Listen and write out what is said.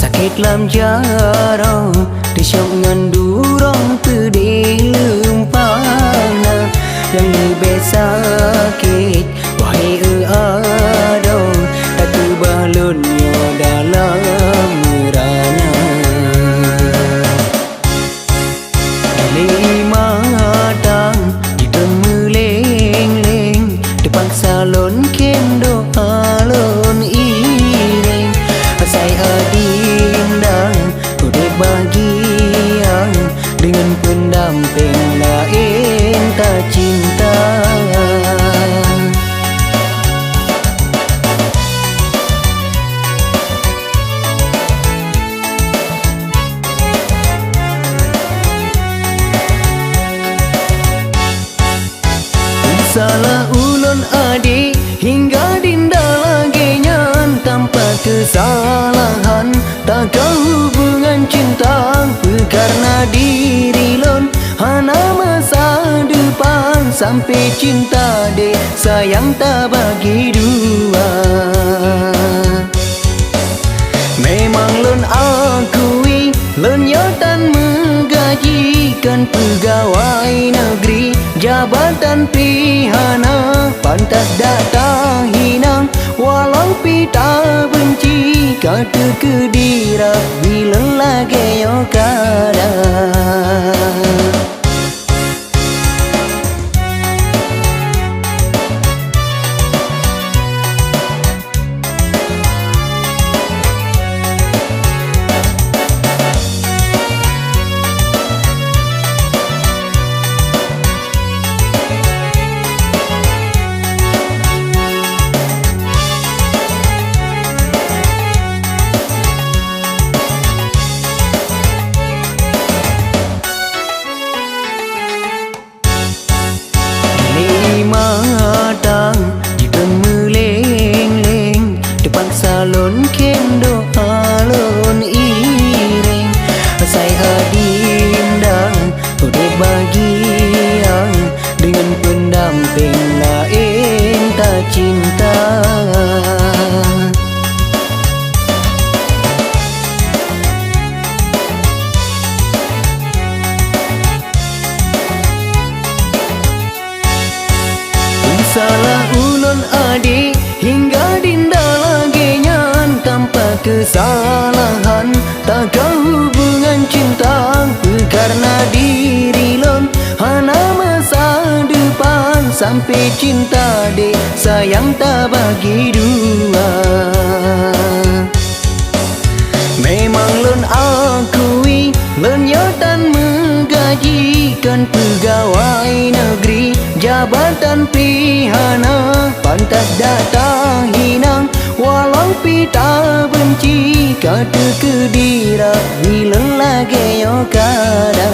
Sakit lam jaro disyok ngandurong pedilum pana yang lebih sakit wahai ado tak kebalunnya dalam merana lima tang di temeleng-leng depan salon kendo alon ireng asai adinda kode bahagia dengan pendamping lain tak cinta. Salah ulun adik hingga dinda lagi nyan tanpa kesalahan tak hubungan cinta karena diri lon hana masa depan sampai cinta dek sayang tak bagi dua. Memang lon akui lon nyotan menggajikan pegawai negeri jabatan pihana pantas datang hinang walau pita benci kata kedira bila lagi yo kada. Salon kendo alon ireng asai adinda kode bahagia dengan pendamping lain tak cinta. Salah ulun adik hingga dinda lagi nyan tanpa kesalahan tak hubungan cinta karena diri lon hana masa depan sampai cinta dek sayang tak bagi dua. Memang lon akui lon nyotan menggajikan pegawai negeri jabatan pihana pantas datang hinang walau pita benci kata kedira bila lagi yo kada.